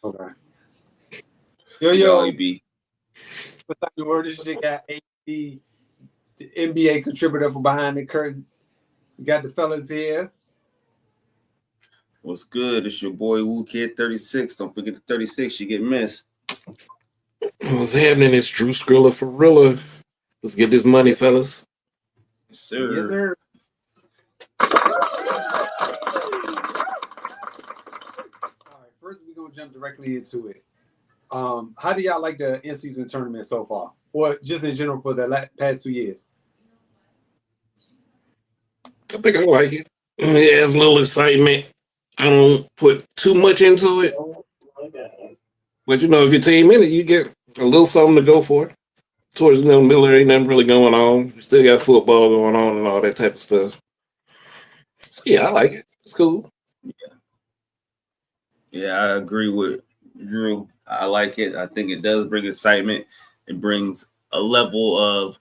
Okay. Yo, Yo, EB. what's up? The word this shit got AD, the NBA contributor from behind the curtain. We got the fellas here. What's good? It's your boy Woo Kid 36. Don't forget the 36, you get missed. What's happening? It's Drew Skrilla for Rilla. Let's get this money, fellas. Yes, sir. Yes, sir. All right, first we're gonna jump directly into it. How do y'all like the in-season tournament so far, or just in general for the past 2 years? I think I like it. It has a little excitement. I don't put too much into it. But if your team in it, you get a little something to go for. Towards the middle, there ain't nothing really going on. You still got football going on and all that type of stuff. So yeah, I like it. It's cool. Yeah, I agree with Drew. I like it. I think it does bring excitement. It brings a level of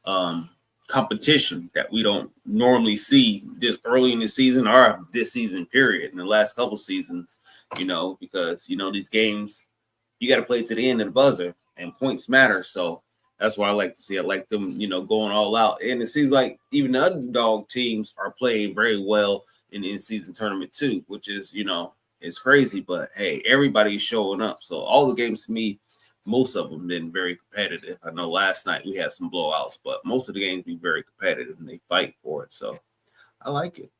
competition that we don't normally see this early in the season or this season period in the last couple seasons, because these games you got to play to the end of the buzzer and points matter. So that's what I like to see. I like them, going all out. And it seems like even the underdog teams are playing very well in the in-season tournament too, which is, it's crazy. But hey, everybody's showing up. So all the games to me, most of them been very competitive. I know last night we had some blowouts, but most of the games be very competitive and they fight for it. So I like it.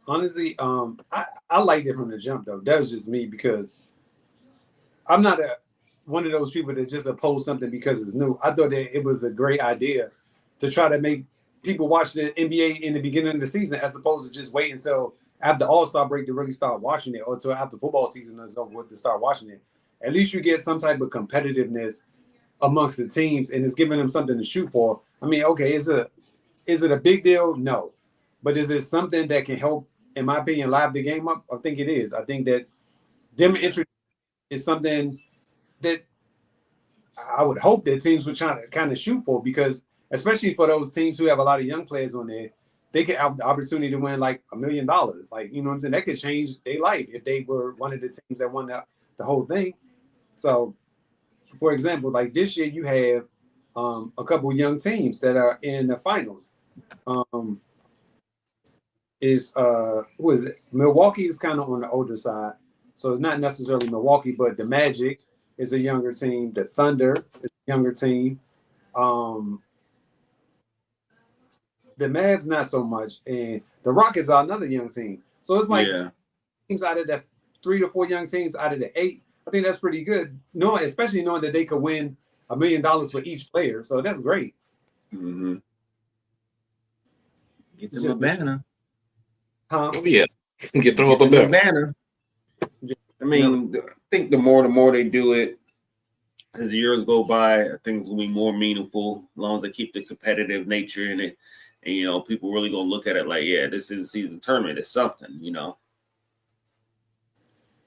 Honestly, I liked it from the jump though. That was just me because I'm not one of those people that just oppose something because it's new. I thought that it was a great idea to try to make people watch the NBA in the beginning of the season as opposed to just wait until after All-Star break to really start watching it, or until after football season is over with to start watching it. At least you get some type of competitiveness amongst the teams, and it's giving them something to shoot for. I mean, okay, is it a big deal? No. But is it something that can help, in my opinion, live the game up? I think it is. I think that them introducing is something that I would hope that teams would try to kind of shoot for, because especially for those teams who have a lot of young players on there, they could have the opportunity to win like $1 million. Like, you know what I'm saying? That could change their life if they were one of the teams that won the whole thing. So, for example, like this year you have a couple young teams that are in the finals. Who is it? Milwaukee is kind of on the older side, so it's not necessarily Milwaukee, but the Magic is a younger team. The Thunder is a younger team. The Mavs not so much, and the Rockets are another young team. So it's like teams out of the 3 to 4 young teams out of the 8. I think that's pretty good. Especially knowing that they could win $1 million for each player. So that's great. Mm-hmm. Get them a banner. Huh? Oh yeah, get throw up a banner. I mean, I think the more they do it, as the years go by, I think it's gonna be more meaningful as long as they keep the competitive nature in it. And people really gonna look at it like, yeah, this is a season tournament. It's something,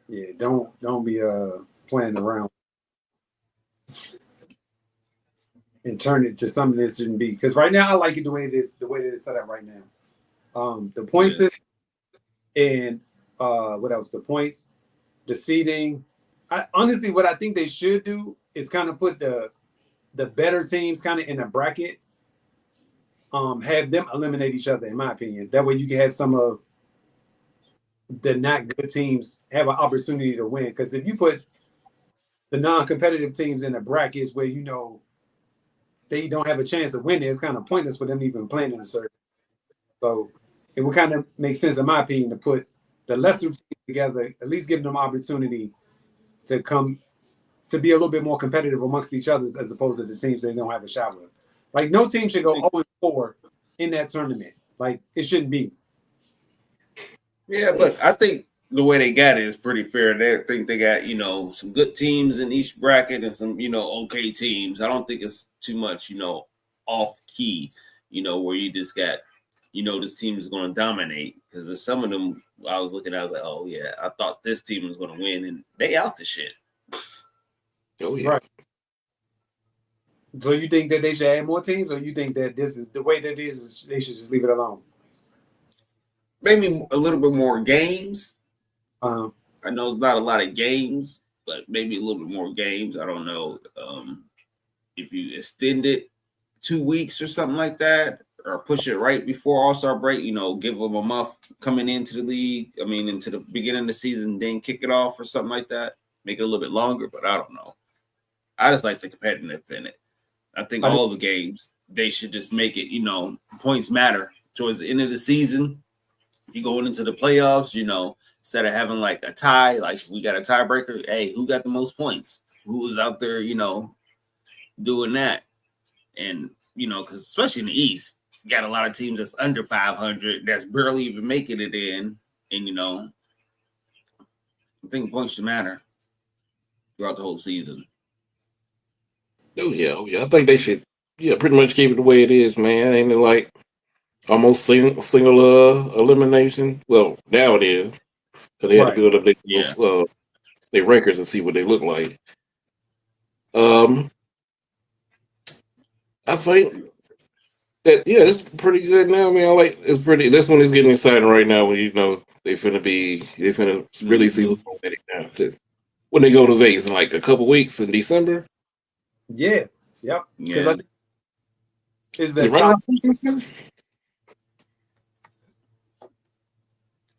Yeah, don't be playing around and turn it to something that shouldn't be. Because right now I like it the way it is, the way that it's set up right now. The point system and what else? The points, the seeding. Honestly, what I think they should do is kind of put the better teams kind of in a bracket. Have them eliminate each other, in my opinion. That way you can have some of the not good teams have an opportunity to win. Because if you put the non-competitive teams in the brackets where they don't have a chance of winning, it's kind of pointless for them even playing in a circuit. So it would kind of make sense, in my opinion, to put the lesser teams together, at least give them opportunity to come to be a little bit more competitive amongst each other as opposed to the teams they don't have a shot with. Like, no team should go 0-4 in that tournament. Like, it shouldn't be. Yeah, but I think the way they got it is pretty fair. They think they got, some good teams in each bracket and some, okay teams. I don't think it's too much, off key, where you just got, this team is going to dominate. Because there's some of them I was looking at, like, oh, yeah, I thought this team was going to win, and they out the shit. Oh, yeah. Right. So you think that they should add more teams, or you think that this is the way that it is, they should just leave it alone? Maybe a little bit more games. I know it's not a lot of games, but maybe a little bit more games. I don't know. If you extend it 2 weeks or something like that, or push it right before All-Star break, give them a month coming into the league. I mean, into the beginning of the season, then kick it off or something like that. Make it a little bit longer, but I don't know. I just like the competitive in it. I think all the games, they should just make it, points matter. Towards the end of the season, if you're going into the playoffs, instead of having like a tie, like we got a tiebreaker, hey, who got the most points? Who was out there, doing that? And, because especially in the East, you got a lot of teams that's under 500 that's barely even making it in. And, I think points should matter throughout the whole season. Oh yeah. I think they should, pretty much keep it the way it is, man. Ain't it like almost single elimination? Well, now it is. So they had to build up their records and see what they look like. I think that it's pretty good now, man. It's pretty. This one is getting exciting right now when they finna really see who's going to now. When they go to Vegas in like a couple weeks in December. Yeah. Yep. Because I think is that right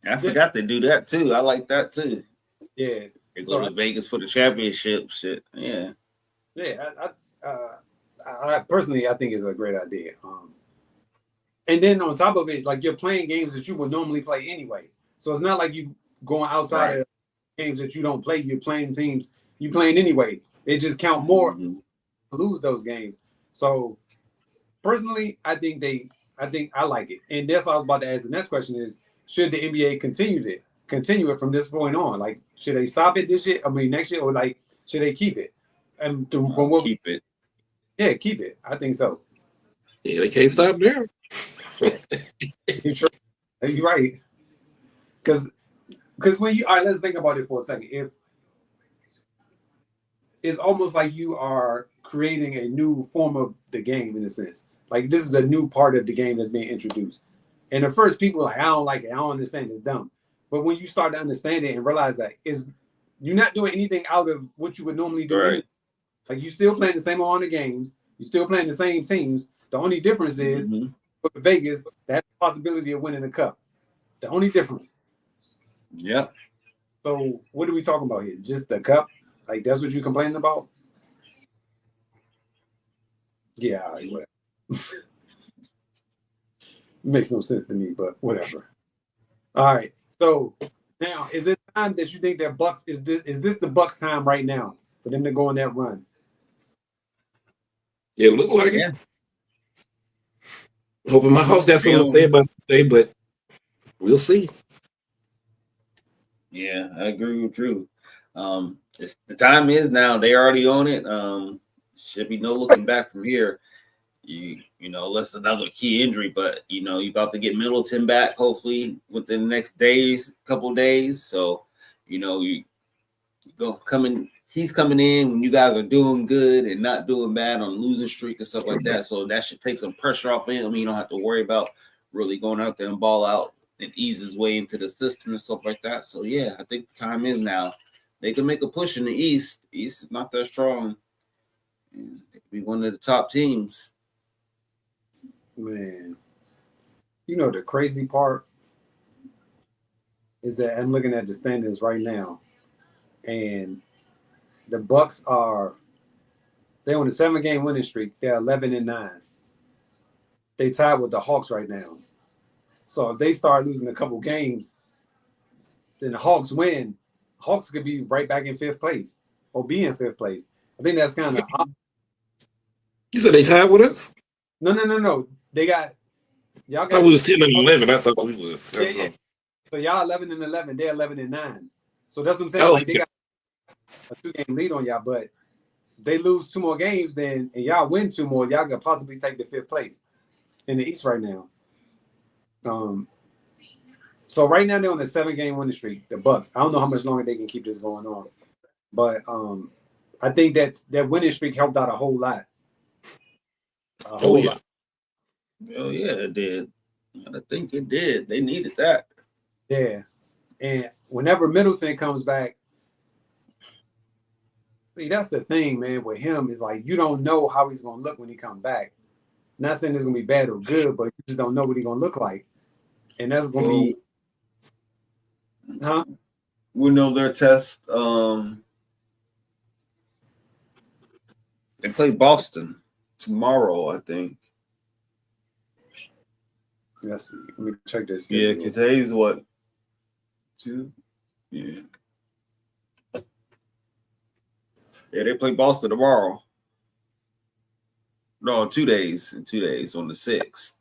I forgot to do that too. I like that too. Yeah. They go to Vegas for the championship shit. Yeah. Yeah. I personally, I think it's a great idea. And then on top of it, like you're playing games that you would normally play anyway. So it's not like you going outside of games that you don't play. You're playing teams you playing anyway. They just count more to lose those games. So personally, I think I like it. And that's what I was about to ask. The next question is, should the NBA continue it from this point on? Like, should they stop it this year? I mean, next year, or like, should they keep it? And keep it. Yeah, keep it. I think so. Yeah, they can't stop there. You're right. Because when you all right, let's think about it for a second. If it's almost like you are creating a new form of the game in a sense. Like this is a new part of the game that's being introduced. And at first people are like, I don't like it, I don't understand, it's dumb. But when you start to understand it and realize that you're not doing anything out of what you would normally do. Right. Like you're still playing the same amount of games, you're still playing the same teams. The only difference is with Vegas, they have the possibility of winning the cup. The only difference. Yep. So what are we talking about here? Just the cup? Like that's what you're complaining about? Yeah, whatever. Makes no sense to me, but whatever. All right. So now, is it time that you think that Bucks is this the Bucks time right now for them to go on that run? It looked like it. Hoping my house got something to say about it today, but we'll see. Yeah, I agree with Drew. The time is now. They already own it. Should be no looking back from here. Unless another key injury, but you're about to get Middleton back hopefully within the next couple of days. So, you go coming. He's coming in when you guys are doing good and not doing bad on losing streak and stuff like that. So that should take some pressure off him. I mean, you don't have to worry about really going out there and ball out and ease his way into the system and stuff like that. So yeah, I think the time is now. They can make a push in the East. The East is not that strong. And they could be one of the top teams. Man, the crazy part is that I'm looking at the standings right now, and the Bucks they're on a 7-game winning streak. They're 11-9. They tied with the Hawks right now. So if they start losing a couple games, then the Hawks win. Hawks could be right back in 5th place or be in 5th place. I think that's kind of. You said they tied with us? No. They got y'all. I thought we was 10-11. I thought we was. Yeah. So y'all 11-11. They're 11-9. So that's what I'm saying. Oh, like they got a 2-game lead on y'all, but they lose 2 more games, and y'all win 2 more, y'all could possibly take the 5th place in the East right now. So right now they're on a 7-game winning streak, the Bucks. I don't know how much longer they can keep this going on, but I think that winning streak helped out a whole lot. Oh yeah, it did. I think it did. They needed that. Yeah, And whenever Middleton comes back, see, that's the thing, man, with him is like you don't know how he's gonna look when he comes back. Not saying it's gonna be bad or good, but you just don't know what he's gonna look like. And that's gonna be we know their test. They play Boston tomorrow, I think. Let's see. Let me check this. Yeah, today's what? 2? Yeah. Yeah, they play Boston tomorrow. No, in 2 days. In 2 days on the 6th.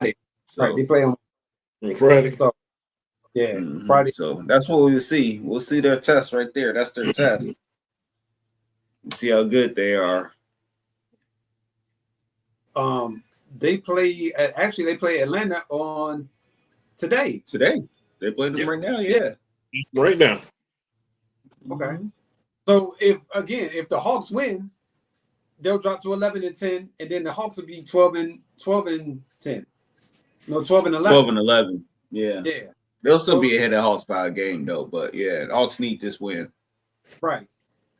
So, right, they play on Friday. So, yeah, Friday. So that's what we'll see. We'll see their test right there. That's their test. We'll see how good they are. They play Atlanta on today. Today. They play them right now, yeah. Right now. Okay. So if the Hawks win, they'll drop to 11-10, and then the Hawks will be 12-10. No, 12-11. 12-11. Yeah. Yeah. They'll still be ahead of Hawks by a game though, but yeah, the Hawks need this win. Right.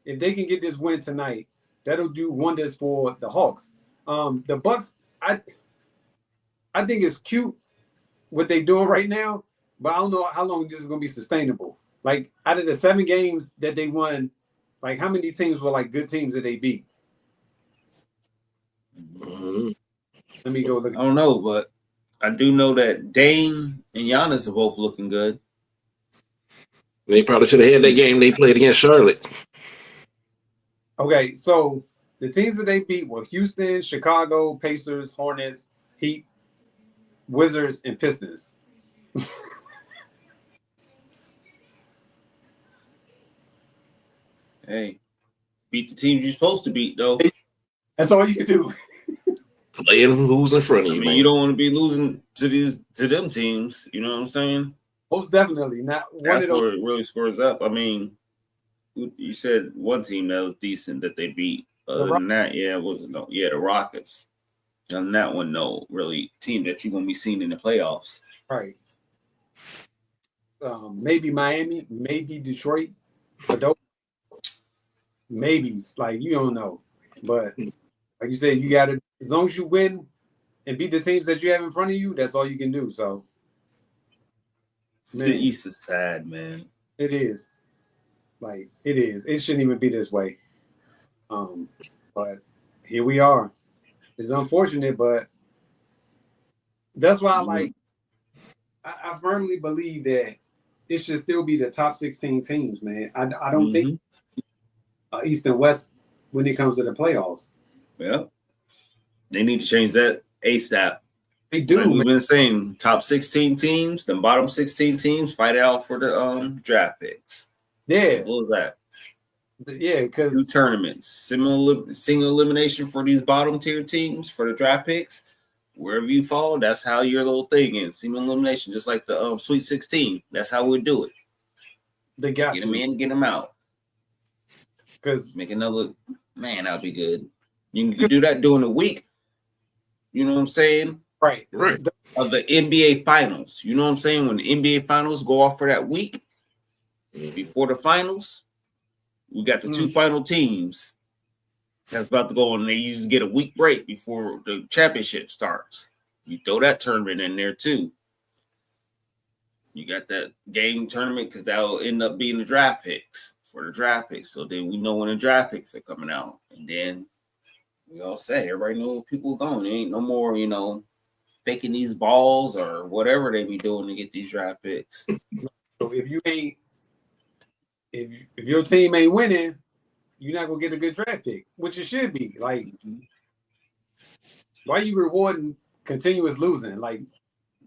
If they can get this win tonight, that'll do wonders for the Hawks. The Bucks, I think it's cute what they're doing right now, but I don't know how long this is gonna be sustainable. Like out of the 7 games that they won, like how many teams were like good teams that they beat? Let me go look. I don't know, but I do know that Dame and Giannis are both looking good. They probably should have had that game they played against Charlotte. Okay, so the teams that they beat were Houston, Chicago, Pacers, Hornets, Heat, Wizards, and Pistons. Hey, beat the teams you're supposed to beat, though. That's all you can do. Play who's in front of you, man. You don't want to be losing to them teams. You know what I'm saying? Most definitely. Not one That's of those. where it really scores up. I mean, you said one team that was decent that they beat. Other than that, it wasn't. The Rockets. And that one, no, really team that you're gonna be seeing in the playoffs. Right. Maybe Miami, maybe Detroit, but those maybes, like you don't know. But like you said, you gotta, as long as you win and beat the teams that you have in front of you, that's all you can do. So man, the East is sad, man. It is. Like it is. It shouldn't even be this way. But here we are. It's unfortunate, but that's why I firmly believe that it should still be the top 16 teams, man. I don't think East and West when it comes to the playoffs. Yeah. They need to change that ASAP. They do. Like we've been saying top 16 teams, the bottom 16 teams fight it out for the draft picks. Yeah. Simple as that. Yeah, because 2 tournaments, single elimination for these bottom tier teams for the draft picks. Wherever you fall, that's how your little thing is. Single elimination, just like the Sweet 16. That's how we do it. They got get them in, get them out. Because make another man, that'll be good. You can do that during the week. You know what I'm saying? Right. Of the NBA finals. You know what I'm saying? When the NBA finals go off for that week before the finals. We got the 2 final teams that's about to go on. They usually get a week break before the championship starts. You throw that tournament in there too. You got that game tournament because that'll end up being the draft picks for the draft picks. So then we know when the draft picks are coming out. And then we all say, everybody knows people are going. There ain't no more, faking these balls or whatever they be doing to get these draft picks. So if you ain't, if your team ain't winning, you're not gonna get a good draft pick, which it should be. Like, why are you rewarding continuous losing? Like,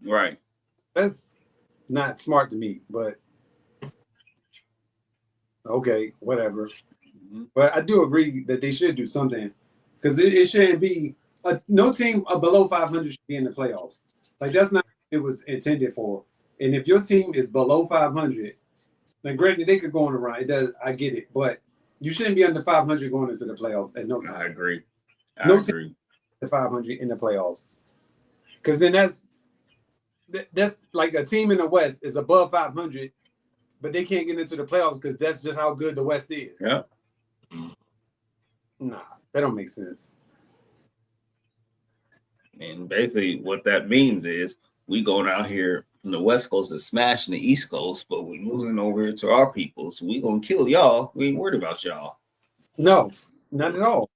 right? That's not smart to me. But okay, whatever. But I do agree that they should do something because it shouldn't be no team below 500 should be in the playoffs. Like that's not what it was intended for. And if your team is below 500. Now, granted, they could go on a run. It does. I get it, but you shouldn't be under 500 going into the playoffs at no time. I agree. I agree. The 500 in the playoffs, because then that's like a team in the West is above 500. but they can't get into the playoffs because that's just how good the West is. Yeah. Nah, that don't make sense. And basically, what that means is we going out here from the West Coast and smashing the East Coast, but we losing over here to our people. So we gonna kill y'all. We ain't worried about y'all. No, not at all.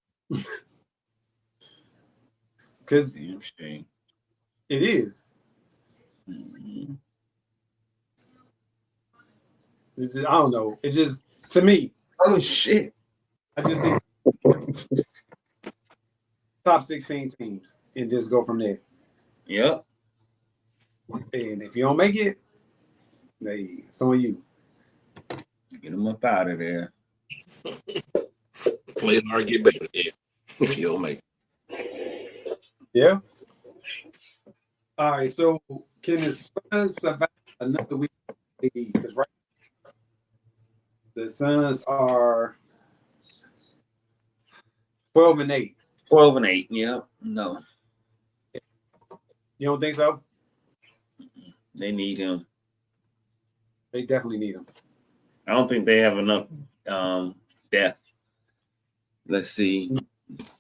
Because Interesting. it is. Mm-hmm. It's just, I don't know. It just, to me, Oh shit! I just think top 16 teams and just go from there. Yep. And if you don't make it, hey, it's on you. Get them up out of there. Play hard, get better. Yeah. If you don't make Yeah. All right. So can the Suns survive another week? Because right, the Suns are 12-8. 12-8. Yep. No, You don't think so? they need him. They definitely need him. I don't think they have enough depth. Let's see.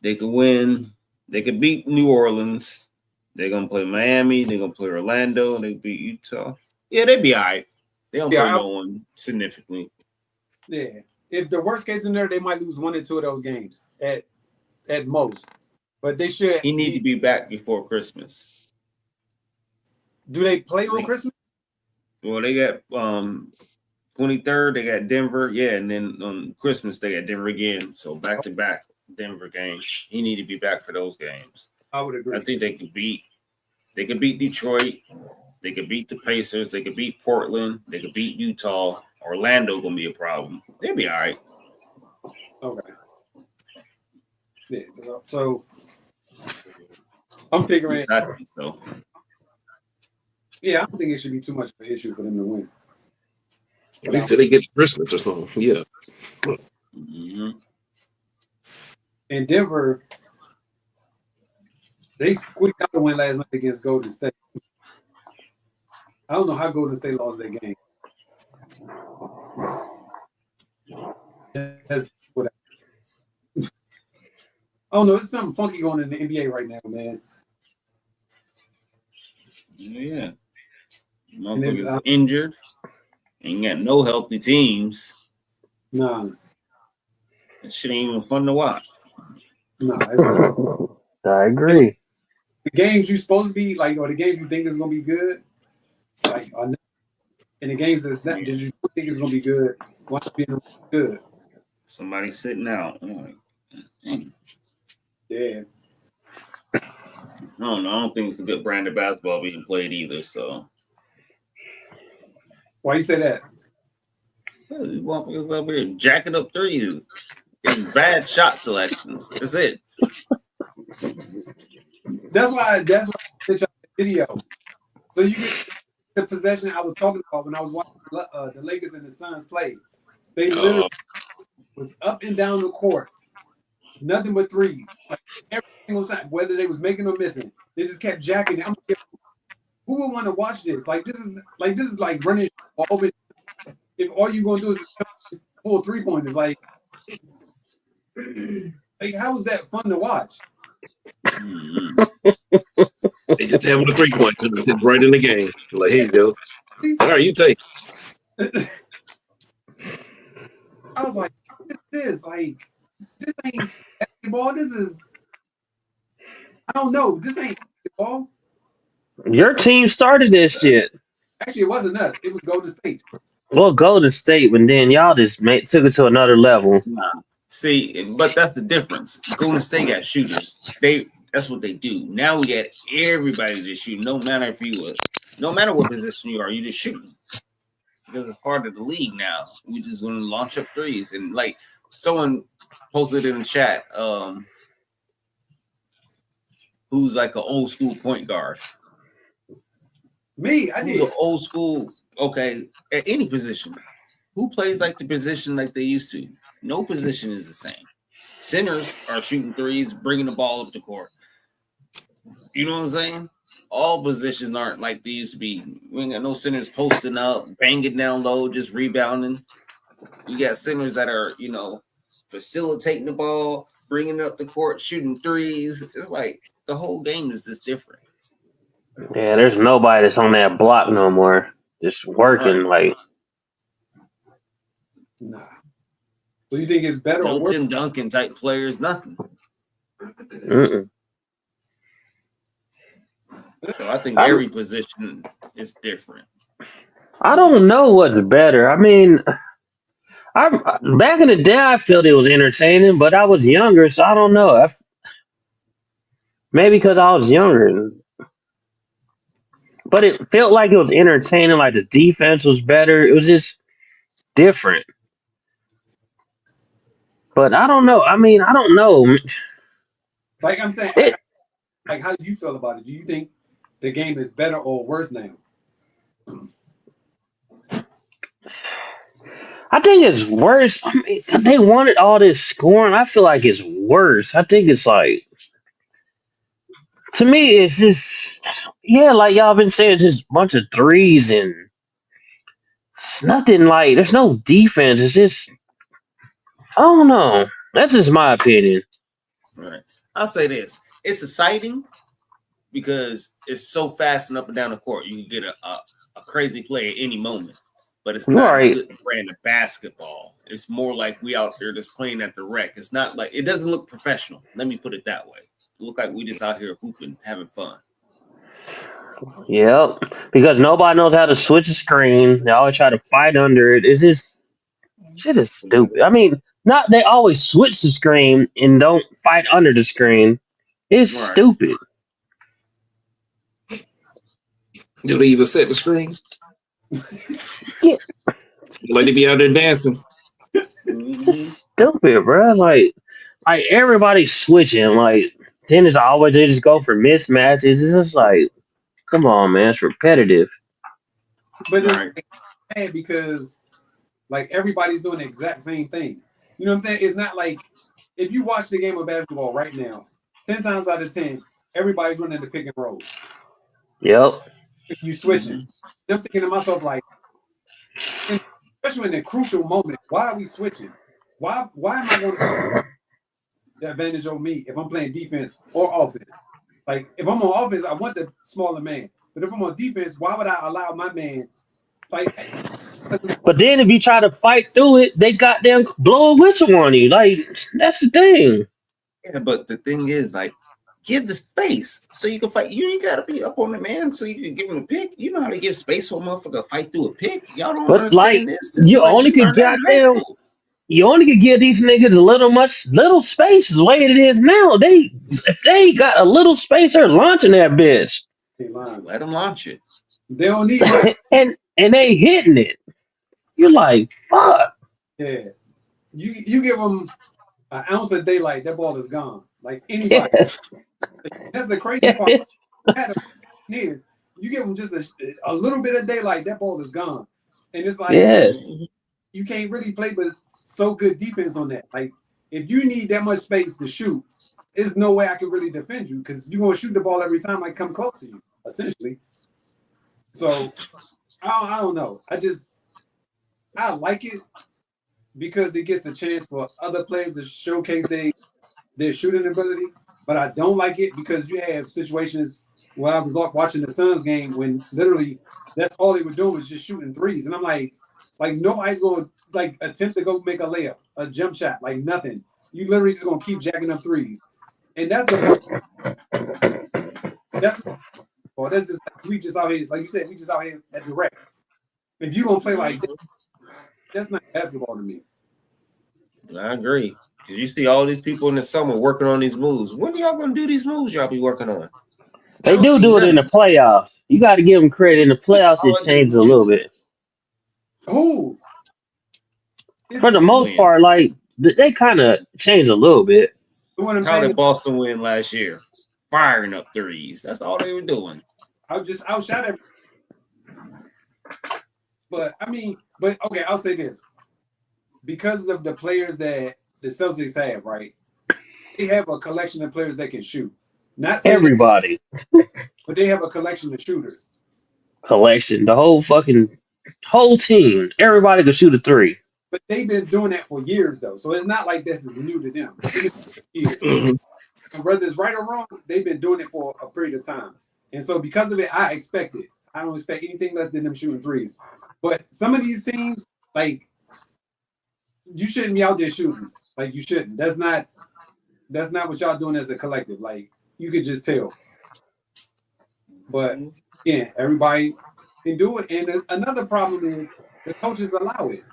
They could win. They could beat New Orleans. They're gonna play Miami. They're gonna play Orlando. They beat Utah. Yeah, they'd be all right. They don't play no one significantly. Yeah. If the worst case scenario, they might lose 1 or 2 of those games at most. But they should. He need to be back before Christmas. Do they play on Christmas? Well, they got 23rd. They got Denver. Yeah, and then on Christmas they got Denver again. So back to back Denver games. He need to be back for those games. I would agree. I think they could beat Detroit. They could beat the Pacers. They could beat Portland. They could beat Utah. Orlando gonna be a problem. They'll be all right. Okay. Yeah. So I'm figuring. So Yeah, I don't think it should be too much of an issue for them to win. at least till they get to Christmas or something. Yeah. mm-hmm. And Denver, they squeaked out a win last night against Golden State. I don't know how Golden State lost that game. That's what I don't know. There's something funky going in the NBA right now, man. Yeah. Motherfuckers injured. Ain't got no healthy teams. Nah. That shit ain't even fun to watch. Nah. It's not. I agree. The games you supposed to be like, or the games you think is gonna be good, like, and the games that you think is gonna be good, why not being good? Somebody sitting out. I'm like, dang. Yeah. I don't know. I don't think it's a good brand of basketball being played either. So Why you say that? these motherfuckers up here jacking up threes. Getting bad shot selections. That's it. That's why I sent y'all the video. So you get the possession I was talking about when I was watching the Lakers and the Suns play. They literally was up and down the court, nothing but threes. Like every single time, whether they was making or missing, they just kept jacking it. I'm like, who would want to watch this? Like this is like running open. If all you're gonna do is pull 3-pointers, like how is that fun to watch? Mm-hmm. They just having a 3-point because it's right in the game. Like, here you go. All right, you take. I was like, what is this? Like, this ain't basketball. This is, I don't know. This ain't basketball. Your team started this shit. Actually, it wasn't us. It was Golden State. Well, Golden State, but then y'all just took it to another level. Nah. See, but that's the difference. Golden State got shooters. That's what they do. Now we got everybody to shoot. No matter what position you are, you just shooting. Because it's part of the league now. We just gonna launch up threes. And like someone posted in the chat, who's like an old school point guard. Me, I Who's did. an old school, okay, at any position. Who plays like the position like they used to? No position is the same. Centers are shooting threes, bringing the ball up the court. You know what I'm saying? all positions aren't like they used to be. We ain't got no centers posting up, banging down low, just rebounding. You got centers that are, facilitating the ball, bringing it up the court, shooting threes. It's like the whole game is just different. Yeah, there's nobody that's on that block no more. Just working Right. Nah. So you think it's better or No worse? Tim Duncan type players, nothing. Mm-mm. So I think every position is different. I don't know what's better. I mean, back in the day, I felt it was entertaining, but I was younger, so I don't know. Maybe because I was younger, but it felt like it was entertaining. Like the defense was better. It was just different. But I don't know. I mean, I don't know. Like I'm saying, It, like how do you feel about it? Do you think the game is better or worse now? I think it's worse. I mean, they wanted all this scoring. I feel like it's worse. I think it's like, to me, it's just, yeah, like y'all been saying, just a bunch of threes and it's nothing like, there's no defense. It's just, I don't know. That's just my opinion. Right. I'll say this. It's exciting because it's so fast and up and down the court. You can get a crazy play at any moment. But it's not Right. a good brand of basketball. It's more like we out there just playing at the rec. It's not like, it doesn't look professional. Let me put it that way. It look like we just out here hooping, having fun. Yep. Because nobody knows how to switch a screen. They always try to fight under it. It's just, shit is stupid. I mean, not they always switch the screen and don't fight under the screen. It's Right. stupid. Do they even set the screen? Yeah. Let it be out there dancing. Stupid, bro. Like everybody's switching. Like then it's always they just go for mismatches. It's just like, come on, man. It's repetitive. But it's Right. bad because like everybody's doing the exact same thing. You know what I'm saying? It's not like if you watch the game of basketball right now, 10 times out of 10, everybody's running the pick and roll. Yep. You switching. I'm thinking to myself, like, especially in the crucial moment, why are we switching? Why am I going to the advantage over me if I'm playing defense or offense? Like, if I'm on offense, I want the smaller man. But if I'm on defense, why would I allow my man fight? But then if you try to fight through it, they goddamn blow a whistle on you. Like that's the thing. Yeah, but the thing is, like, give the space so you can fight. You ain't gotta be up on the man so you can give him a pick. You know how to give space for a motherfucker to fight through a pick. Y'all don't But like understand this. This is you like only you could learned that in high goddamn school. you only could give these niggas little space the way it is now. If they got a little space, they're launching that bitch. Let them launch it. They don't need much. and they hitting it. You're like, fuck. Yeah. You give them an ounce of daylight, that ball is gone. Like anybody. Yes. That's the crazy part. Yes. Is you give them just a little bit of daylight, that ball is gone. And it's like Yes. you can't really play with so good defense on that. Like if you need that much space to shoot, there's no way I can really defend you because you're gonna shoot the ball every time I come close to you, essentially. So I don't know. I like it because it gets a chance for other players to showcase their shooting ability. But I don't like it because you have situations where I was watching the Suns game when literally that's all they were doing was just shooting threes. And I'm like nobody's going to like attempt to go make a layup, a jump shot, like nothing. You literally just going to keep jacking up threes. And that's the that's just we just out here, like you said, we just out here at the rec. If you gonna play like that, that's not basketball to me. I agree. Because you see all these people in the summer working on these moves. When are y'all gonna do these moves y'all be working on? They do it in the playoffs. You got to give them credit. In the playoffs, it changes a little bit. Who? For the most part, like they kind of change a little bit. How did Boston win last year? Firing up threes. That's all they were doing. I was just outshot everything. But I mean, okay, I'll say this. Because of the players that the Celtics have, right? They have a collection of players that can shoot. Not saying that, Everybody but they have a collection of shooters. collection, the whole team. Everybody can shoot a three. But they've been doing that for years, though. So it's not like this is new to them. They've been doing it for years. And whether it's right or wrong, they've been doing it for a period of time. And so because of it, I expect it. I don't expect anything less than them shooting threes. But some of these teams, like, you shouldn't be out there shooting. Like, you shouldn't. That's not what y'all doing as a collective. Like, you could just tell. But yeah, everybody can do it. And another problem is the coaches allow it.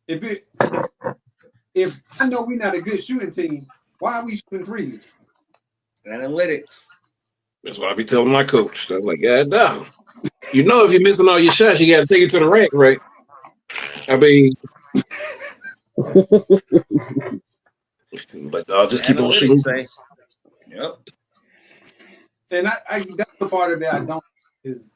If I know we're not a good shooting team, why are we shooting threes? Analytics. That's what I be telling my coach. I was like, God damn. You know, if you're missing all your shots, you got to take it to the rack, right? I mean, but I'll just keep on shooting. Say. Yep. And I that's the part of it I don't is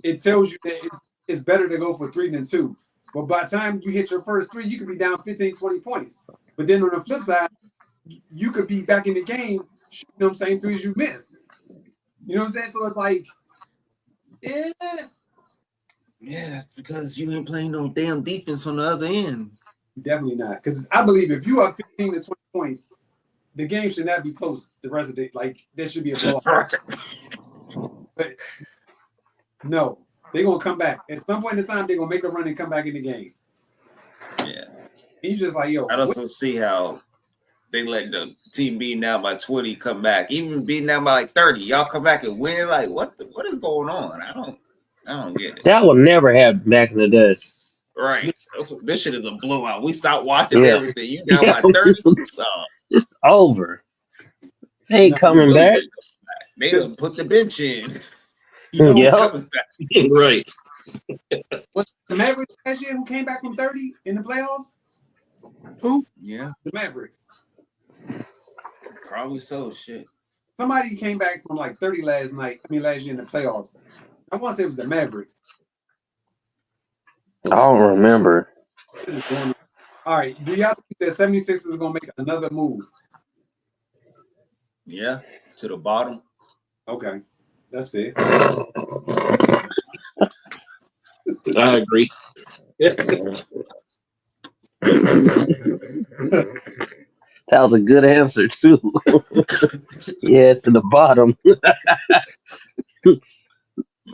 it tells you that it's better to go for 3 than 2. But by the time you hit your first 3, you could be down 15, 20 points. But then on the flip side, you could be back in the game shooting them same 3s you missed. You know what I'm saying? So it's like, yeah. Yeah, that's because you ain't playing no damn defense on the other end. Definitely not. Because I believe if you are 15 to 20 points, the game should not be close the rest of the like there should be a blowout. But no, they're gonna come back. At some point in time, they're gonna make a run and come back in the game. Yeah. And you just like, yo, I also see how they let the team beating down by 20 come back, even beating down by like 30. Y'all come back and win. Like, what is going on? I don't get it. That will never happen back in the day. Right. This shit is a blowout. We stopped watching Yeah. everything. You down by 30. It's over. They ain't coming back. They done put the bench in. you know, Yeah. Coming back. Right. what the Mavericks last year who came back from 30 in the playoffs? Who? Yeah, The Mavericks. probably so. Shit. Somebody came back from like 30 last year in the playoffs. I want to say it was the Mavericks. I don't remember. All right. Do y'all think that 76ers is going to make another move? Yeah, to the bottom. Okay. That's fair. I agree. That was a good answer too. Yeah, it's to the bottom.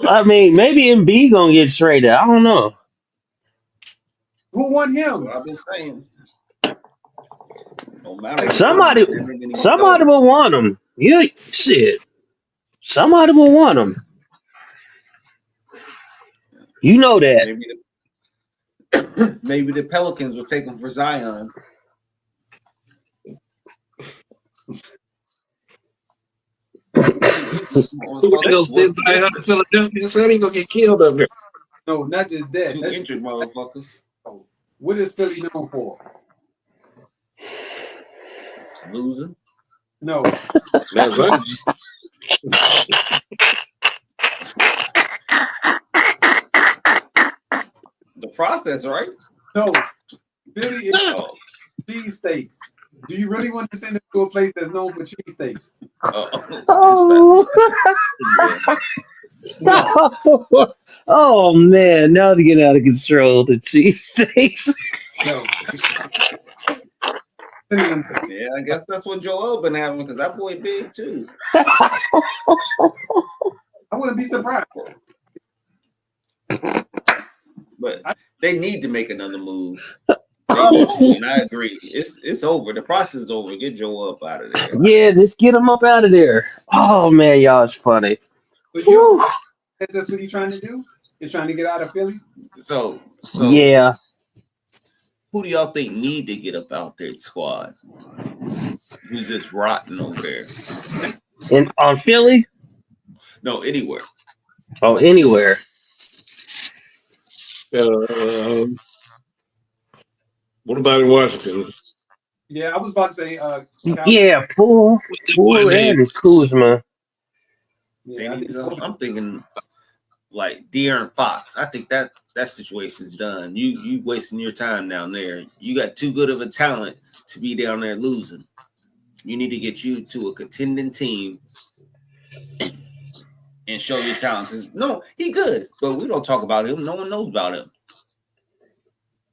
I mean, maybe Embiid gonna get traded. I don't know. Who won him? What I've been saying. No matter Somebody will want him. Yeah, shit. Somebody will want him. You know that. Maybe the Pelicans will take him for Zion. Who else says Zion to Philadelphia? Son, he gonna get killed up there. No, not just that. Two injured motherfuckers. What is Philly known for? Losing. No. That's right. The process, right? No. Philly is cheesesteaks. Do you really want to send it to a place that's known for cheesesteaks? Oh. Oh man, now it's getting out of control. The cheesesteaks. No. Yeah, I guess that's what Joel been having because that boy big too. I wouldn't be surprised. But they need to make another move. They need to, and I agree. It's over. The process is over. Get Joel up out of there. Yeah, just get him up out of there. Oh man, y'all is funny. But you that's what he's trying to do? He's trying to get out of Philly? So Yeah. who do y'all think need to get up out there, squad? Who's just rotten over there? On Philly? No, anywhere. Oh, anywhere. What about in Washington? Yeah, I was about to say Yeah, Poole and Kuzma. They Yeah, need to go. I'm thinking like De'Aaron Fox. I think that situation's done. You wasting your time down there. You got too good of a talent to be down there losing. You need to get you to a contending team and show your talent. 'Cause no, he good, but we don't talk about him. No one knows about him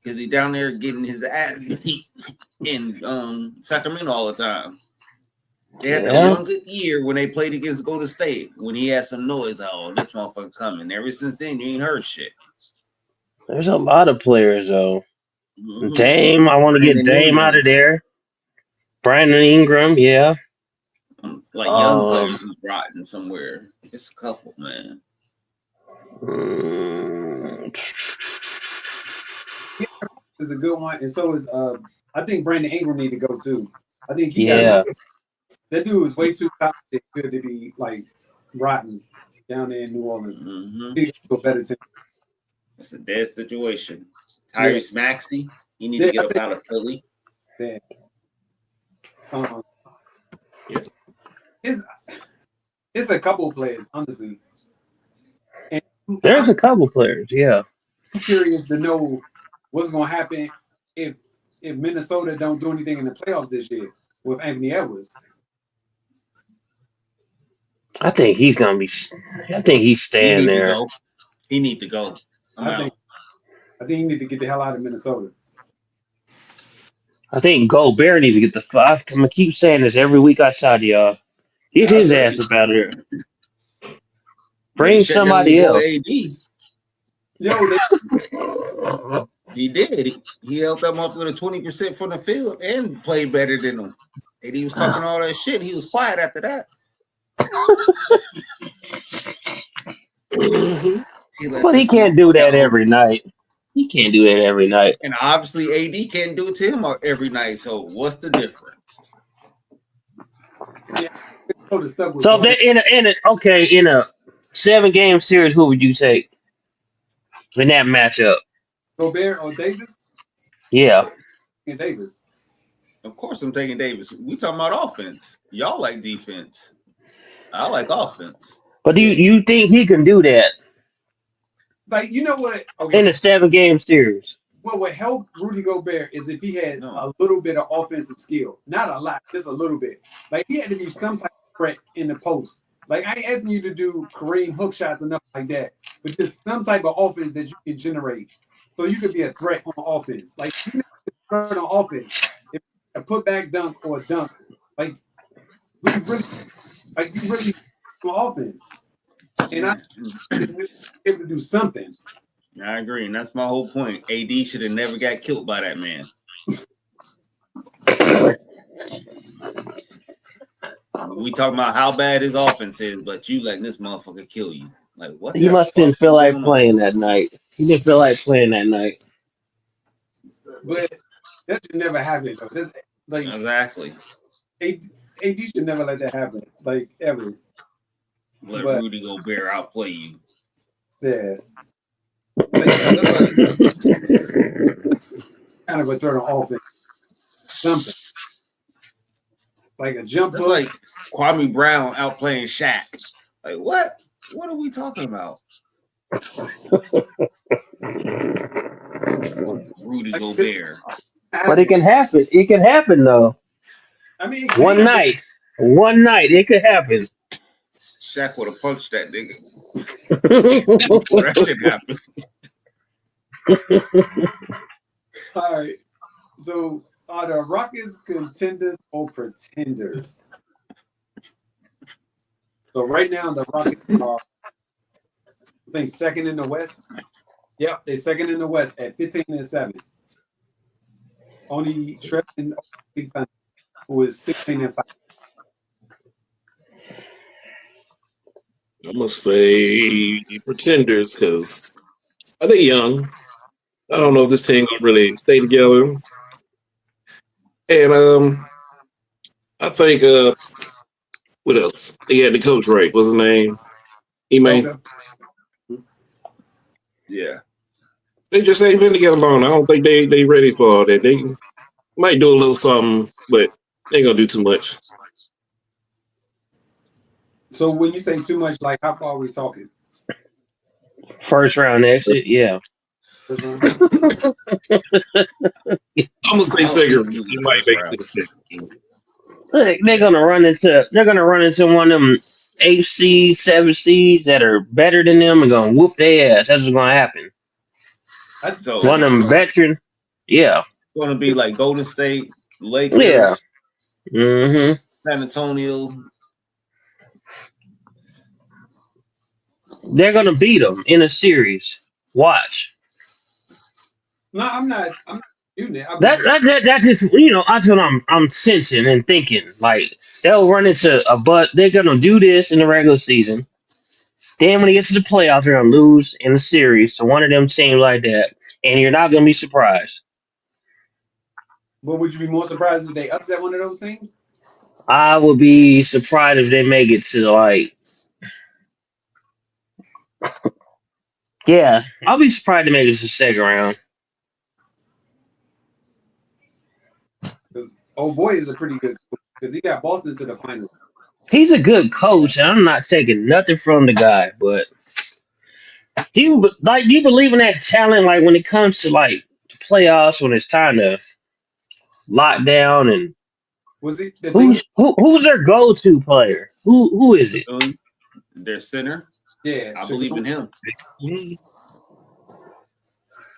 because he down there getting his ass beat in Sacramento all the time. They had that one good year when they played against Golden State when he had some noise. Oh, this motherfucker coming. Ever since then, you ain't heard shit. There's a lot of players though. Mhm. Dame, I want to get Brandon Dame Ingram. out of there. Brandon Ingram, yeah. Like young players who's rotting somewhere. It's a couple, man. Is a good one, and so is I think Brandon Ingram need to go too. I think Yeah. that dude is way too talented good to be like rotten down there in New Orleans. Mm-hmm. He needs to go better team. It's a dead situation. Tyrese Maxey, you need to get up out of Philly. Yeah. It's a couple players, honestly. And There's a couple players, yeah. I'm curious to know what's going to happen if Minnesota don't do anything in the playoffs this year with Anthony Edwards. I think he's gonna be. I think he's staying there. He need to go. I think he need to get the hell out of Minnesota. I think Gobert needs to get the fuck. I'm gonna keep saying this every week I try to y'all. Get his ass up out of there. Bring somebody else. Yo, he did. He held them up with a 20% from the field and played better than them. And he was talking all that shit. He was quiet after that. But he can't do that every night. He can't do that every night. And obviously, AD can't do it to him every night. So what's the difference? Yeah. So if they're in a 7-game series, who would you take in that matchup? Gobert or Davis? Yeah. And Davis. Of course, I'm taking Davis. We talking about offense. Y'all like defense. I like offense. But do you think he can do that? Like, you know what? Okay. In a 7-game series. What would help Rudy Gobert is if he had a little bit of offensive skill. Not a lot, just a little bit. Like, he had to be some type of threat in the post. Like, I ain't asking you to do Kareem hook shots and nothing like that, but just some type of offense that you can generate. So you could be a threat on offense. Like, you can threat on offense. If a putback dunk or a dunk, like, you really on offense. And I able to do something. I agree, and that's my whole point. AD should have never got killed by that man. We talking about how bad his offense is, but you letting this motherfucker kill you. Like what? He must didn't feel like playing that night. He didn't feel like playing that night. But that should never happen though. That's, like exactly. AD should never let that happen. Like ever. Let Rudy Gobert outplay you. Yeah. Kind of a third on offense. Something. Like a jump That's hook. like Kwame Brown outplaying Shaq. Like what? What are we talking about? Rudy Gobert. But it can happen. It can happen though. I mean, one night, it could happen. Shaq would have punched that nigga. Before that shit happened. All right. So are the Rockets contenders or pretenders? So right now the Rockets are, I think, second in the West. Yep, they're second in the West at 15-7. Only Trevin, who is 16-5. I'm gonna say pretenders because are they young? I don't know if this team gonna really stay together. And I think what else? They had the coach right. What's his name? Ime. Yeah. They just ain't been together long. I don't think they ready for all that. They might do a little something, but they ain't gonna do too much. So when you say too much, like how far are we talking? First round exit, yeah. I'm gonna say Sager. You might make this thing. They're gonna run into one of them 8 Cs, 7 Cs that are better than them and gonna whoop their ass. That's what's gonna happen. I So One think of them veteran. Yeah. it's going to be like Golden State, Yeah. Lakers, hmm San Antonio. They're gonna beat them in a series. Watch. no, I'm not doing it. I'm That just that that, that just that's what I'm sensing and thinking. Like they'll run into a but they're gonna do this in the regular season. Then when it gets to the playoffs, they're gonna lose in the series to one of them teams like that, and you're not gonna be surprised. but would you be more surprised if they upset one of those teams? I would be surprised if they make it to like, yeah, I'll be surprised to make it to the second round. Because old boy is a pretty good because he got Boston to the finals. He's a good coach, and I'm not taking nothing from the guy. But do you believe in that talent? Like when it comes to like the playoffs, when it's time to lock down, and Was it the thing? who's their go to player? Who is it? Shagun, their center. Yeah, I believe in him.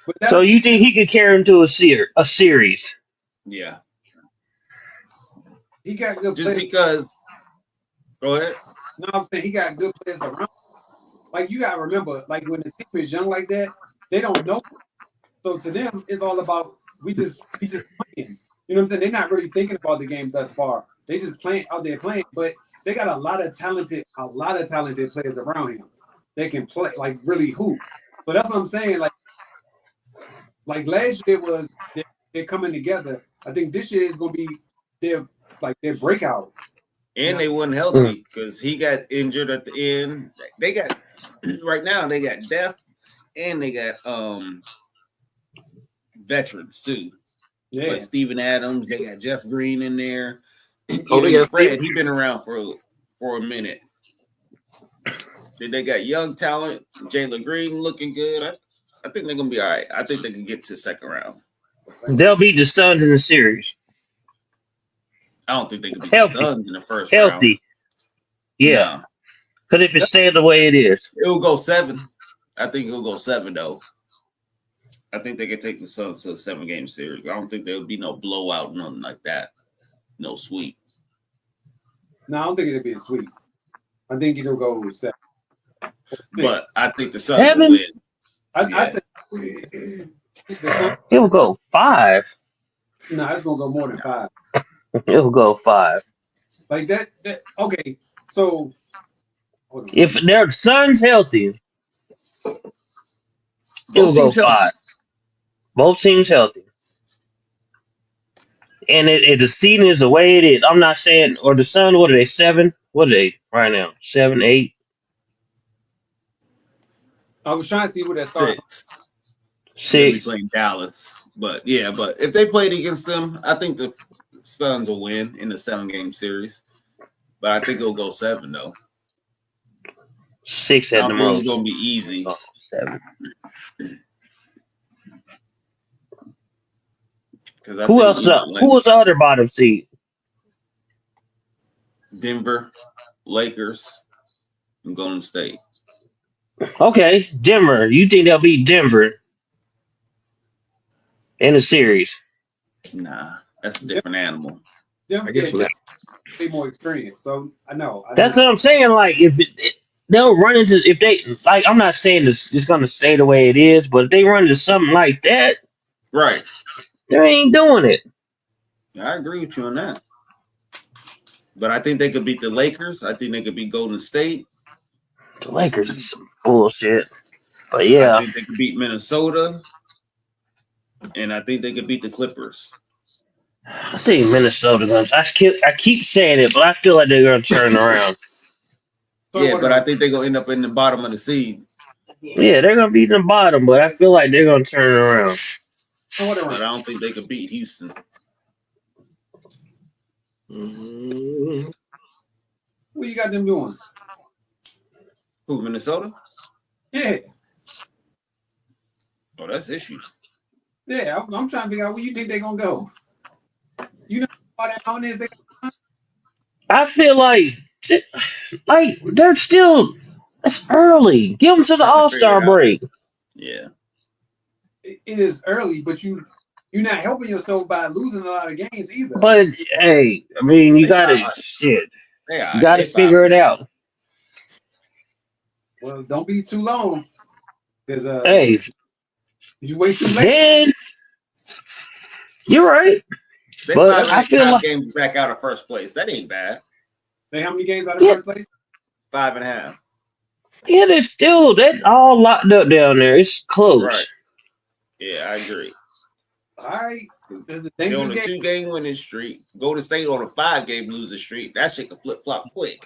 But that's, So you think he could carry him to a series? Yeah, he got good just players. because. Go ahead. No, I'm saying he got good players around. Like you gotta remember, like when the team is young like that, they don't know. So to them, it's all about we just playing. You know what I'm saying? They're not really thinking about the game thus far. They just playing out there playing, but they got a lot of talented players around him. They can play like really hoop. So that's what I'm saying. Like last year was they're coming together. I think this year is gonna be their breakout. And they wasn't healthy because he got injured at the end. They got right now. They got depth and they got veterans too. Yeah. Like Steven Adams. They got Jeff Green in there. Oh, they got Fred. He been around for a minute. Then they got young talent. Jalen Green looking good. I think they're gonna be all right. I think they can get to the second round. They'll beat the Suns in the series. I don't think they can beat Healthy. the Suns in the first round. Healthy. Yeah. No. Because if it stays the way it is. It'll go 7. I think it'll go 7 though. I think they can take the Suns to a 7-game series. I don't think there'll be no blowout, nothing like that. No sweep. No, I don't think it'll be a sweep. I think it'll go 7. But I think the Suns 7? will win. I said It will go 5. no, it's gonna go more than 5. It will go 5. Like that okay. So hold on. If their son's healthy, it will go Both teams 5. healthy. Both teams healthy. And the season is the way it is. I'm not saying, or the Sun, what are they, 7? What are they right now? 7, 8? I was trying to see who that started. 6. They'll be 6. playing Dallas. But yeah, but if they played against them, I think the Suns will win in the 7-game series. But I think it'll go 7 though. 6 I at the don't think it's most. gonna be easy. Oh, 7. Who else? Who was the other bottom seed? Denver, Lakers, and Golden State. Okay, Denver. You think they'll beat Denver in the series? Nah, that's a different animal. I guess not. They more experience. So I know. That's what I'm saying. Like if they'll run into if they like, I'm not saying it's gonna stay the way it is, but if they run into something like that, Right. they ain't doing it. I agree with you on that. But I think they could beat the Lakers. I think they could beat Golden State. The Lakers is some bullshit. But yeah, I think they could beat Minnesota. And I think they could beat the Clippers. I think Minnesota guns. I keep saying it, but I feel like they're gonna turn around. Yeah, but I think they're going to end up in the bottom of the seed. Yeah, they're gonna be in the bottom, but I feel like they're gonna turn around. But I don't think they could beat Houston. What you got them doing? Who, Minnesota? Yeah. Oh, that's issues. Yeah. I'm trying to figure out where you think they're gonna go. You know how that mountain is? I feel like they're still. It's early. Give them to the Trying to All figure Star it out. break. Yeah. It is early, but you're not helping yourself by losing a lot of games either. But hey, I mean, you They gotta alright. shit. They You alright. gotta They figure it out. Well, don't be too long because Hey, you wait too late. then you're right. They But five I and feel half like games back out of first place. That ain't bad. They how many games out of Yeah. first place? 5.5. yeah, they're still that's all locked up down there. It's close. Right. Yeah, I agree. All right, this is a They're on dangerous a game. 2-game winning streak. Golden State on a 5-game losing streak. That shit can flip flop quick.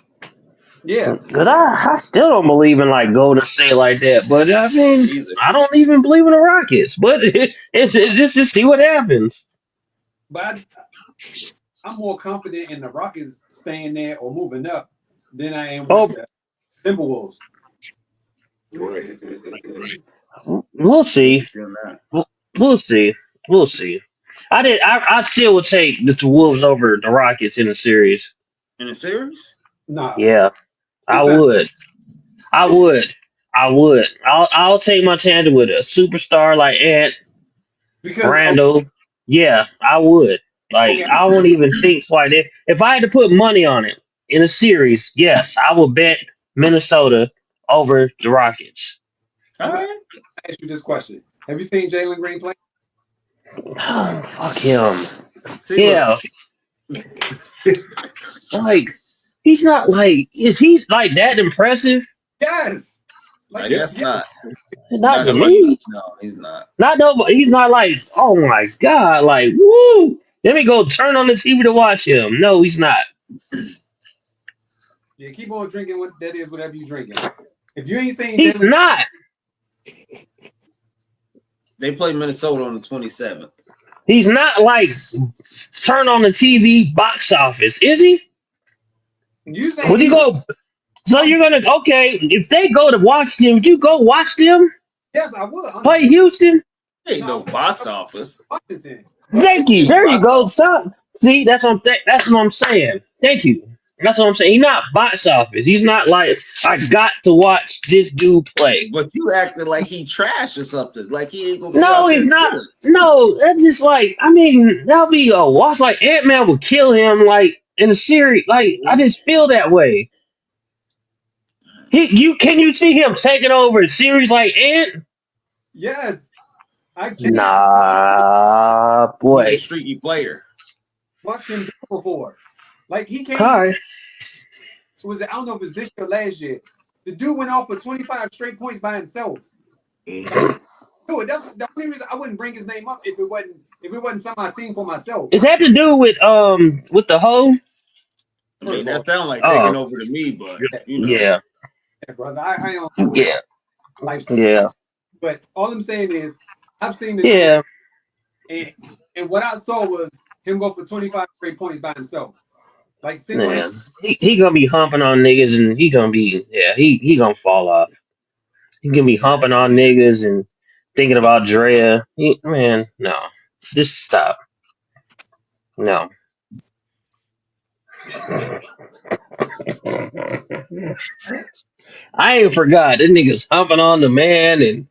Yeah, But I still don't believe in like Golden State like that. But I mean, Either. I don't even believe in the Rockets. But it's just to see what happens. but I'm more confident in the Rockets staying there or moving up than I am Oh, with the Timberwolves. we'll see. Feeling that. We'll see. We'll see. I still would take the Wolves over the Rockets in the series. In a series? Nah, Yeah, I it's not would. I would. I would. I'll take my chance with a superstar like Ant because Randall. Yeah, I would. Like okay, I won't even think twice. If I had to put money on it in a series, yes, I would bet Minnesota over the Rockets. All I'm gonna right. ask you this question: have you seen Jalen Green play? Oh, fuck him. See, Yeah, like he's not like is he like that impressive? Yes. I Like guess yeah, not. Not Not to to me. me. No, he's not. Not nobody. He's not like, oh my god, like woo. Let me go turn on the TV to watch him. No, he's not. yeah. Keep on drinking what that is, whatever you drinking. If you ain't seen He's Jalen, not. They play Minnesota on the 27th. He's not like turn on the TV box office, is he? you saying Would he you was, go? So you're gonna okay? If they go to watch them, would you go watch them yes, I would. play Honestly. Houston? Ain't no box office. Washington. Thank you. Ain't There you box go. office. Stop. See, that's what I'm saying. Thank you. That's what I'm saying. He's not box office. He's not like I got to watch this dude play. But you acting like he trash or something. Like he ain't gonna be No, out there he's not. killing. No, that's just like I mean that'll be a watch. Like Ant Man would kill him like in the series. Like I just feel that way. Can you see him taking over a series like Ant? Yes, I can't Nah, He's a boy. streaky player. watch him do it before. Like he came. All right. I don't know if it was this year or last year. The dude went off for 25 straight points by himself. Dude, that's the only reason I wouldn't bring his name up if it wasn't something I seen for myself. Is that to do with the hoe? I mean, that First of sounds like Oh. taking over to me, but you know. Yeah, Yeah, brother. I don't know yeah, lifestyle. yeah, But all I'm saying is I've seen the yeah. and what I saw was him go for 25 straight points by himself. Like single Man, handed. he gonna be humping on niggas and he gonna fall off. He gonna be humping on niggas and thinking about Drea. Man, no, just stop. No. I ain't forgot. That nigga's humping on the man and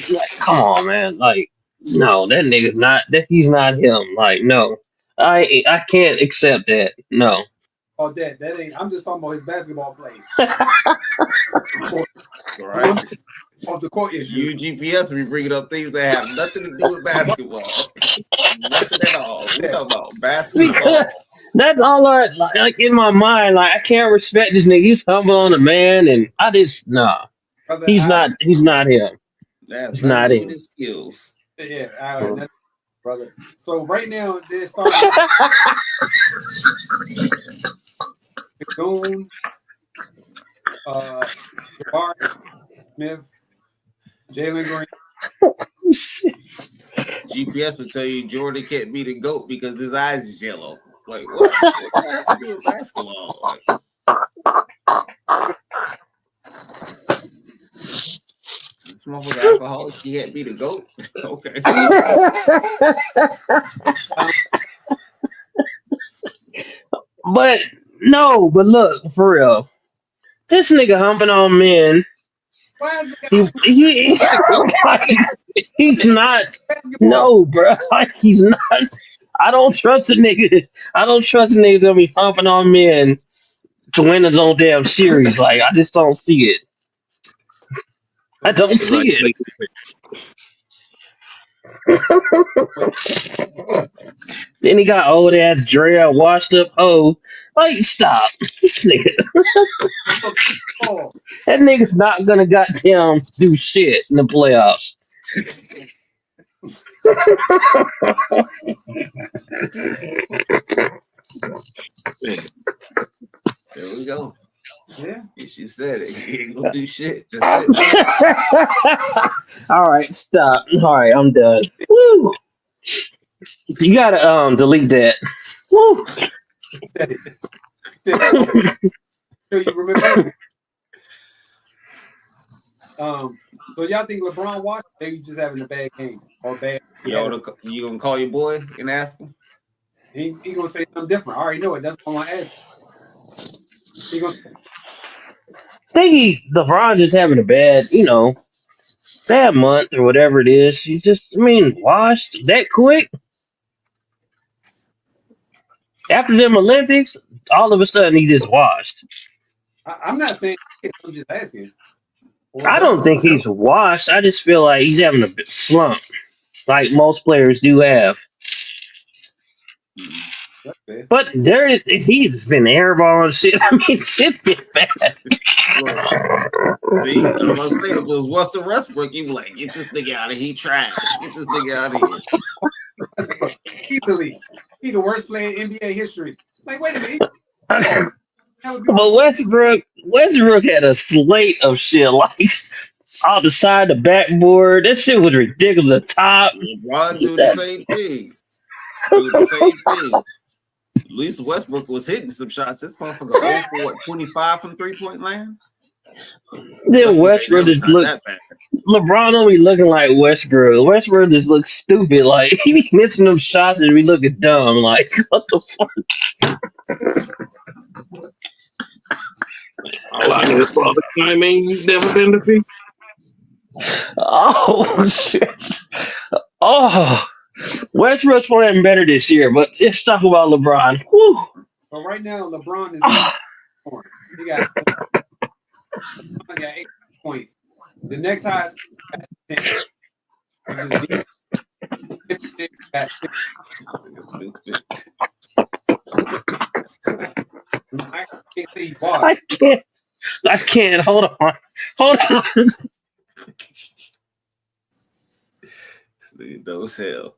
like, come on, man. Like, no, that nigga's not that he's not him. Like, no. I can't accept that. No. Oh, that ain't. I'm just talking about his basketball play. Right? Off the court issue. UGPS be bringing up things that have nothing to do with basketball. Nothing at all. We talking about basketball. That's all like in my mind. Like I can't respect this nigga. He's humble on the man, and I just nah. Brother, He's not him. That It's has nothing not to do him. with his skills. Yeah, brother. So right now they're starting Goon, Jabari Smith, Jalen Green. GPS will tell you Jordan can't be the GOAT because his eyes is yellow. Like, what? What does that have to do with basketball? Like, this motherfucker alcoholic, he can't be the GOAT? Okay. But no, but look, for real. This nigga humping on men. Why is the He like, he's not. basketball? No, bro. Like, he's not. I don't trust a nigga. I don't trust a nigga to be humping on men to win his own damn series. Like, I just don't see it. I don't It's like, see it. Then he got old ass Drea washed up. Oh, like stop, this nigga. Oh, That nigga's not gonna goddamn do shit in the playoffs. There we go. yeah. She said it. He ain't gonna do shit. That's it. All right, stop. All right, I'm done. Woo. You gotta delete that. Woo. So you remember? So y'all think LeBron watched? Maybe just having a bad game or bad. You gonna call your boy and ask him? He gonna say something different. I already know it. That's what I want to ask. He gonna I think LeBron just having a bad, bad month or whatever it is. He's just, washed that quick after them Olympics. All of a sudden, he just washed. I'm not saying. I'm just asking. Well, I don't think he's washed. I just feel like he's having a slump, like most players do have. that's fair. But he's been airballing shit. Shit's been bad. Look, see, I'm gonna say if it was Russell Westbrook, you be like, get this nigga out of here, he trash. Get this nigga out of here. Easily, he the worst player in NBA history. Like, wait a minute. But Westbrook had a slate of shit like out the side, the backboard. That shit was ridiculous. The top. LeBron do the same thing. Do the same thing. At least Westbrook was hitting some shots. This motherfucker 0 for what, 25 from 3-point land? Then Westbrook just not look. that bad. LeBron don't be looking like Westbrook. Westbrook just looks stupid. Like he be missing them shots and be looking dumb. Like what the fuck? All I know is Father Time ain't never been defeated. Oh shit! Oh, Westbrook's playing better this year. But let's talk about LeBron. Whew. But right now, LeBron is he got 8 points. The next highest got 10. Got 6. I can't see why. I can't. Hold on. Those hell.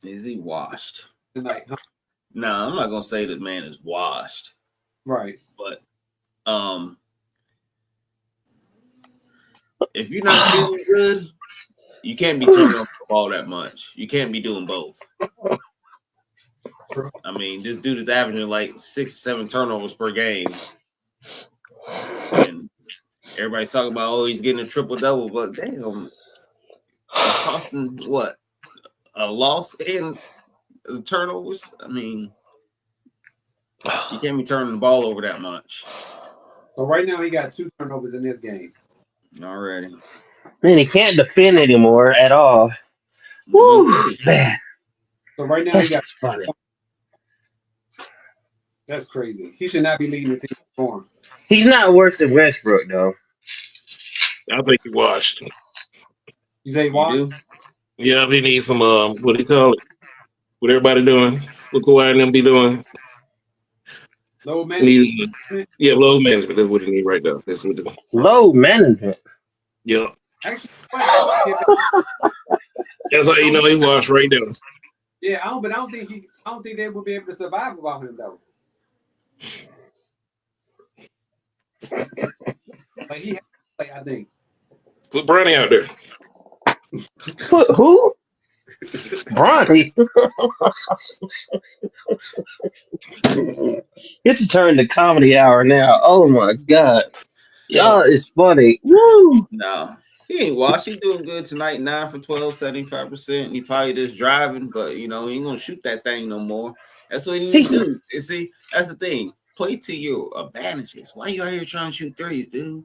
Is he washed? Tonight, huh? No, I'm not gonna say this man is washed, Right. but if you're not feeling good, you can't be turning off the ball that much. You can't be doing both. I mean, this dude is averaging like 6-7 turnovers per game. And everybody's talking about, oh, he's getting a triple-double, but damn, it's costing what? A loss and turnovers? I mean, you can't be turning the ball over that much. So right now he got 2 turnovers in this game. Already. Man, he can't defend anymore at all. Woo, man. So right now That's he got. just funny. That's crazy. He should not be leading the team in scoring. He's not worse than Westbrook though. I think he washed. You say You why? do? Yeah, he needs some what do you call it? What everybody doing? What Kawhi and them be doing? Low man. Need, load management. That's what he need right now. That's what it is. Low management. Yeah. Actually, That's how you know he washed right there. yeah, I don't think they will be able to survive without him though. Like he, I think. Put Brownie out there. Who? Bronny. It's a turn to comedy hour now. Oh my god. Y'all is funny. Woo! No. He ain't washed. He doing good tonight. 9 for 12, 75%. He probably just driving, but you know, he ain't gonna shoot that thing no more. That's what he need to do. You see, that's the thing. Play to your advantages. Why you out here trying to shoot threes, dude?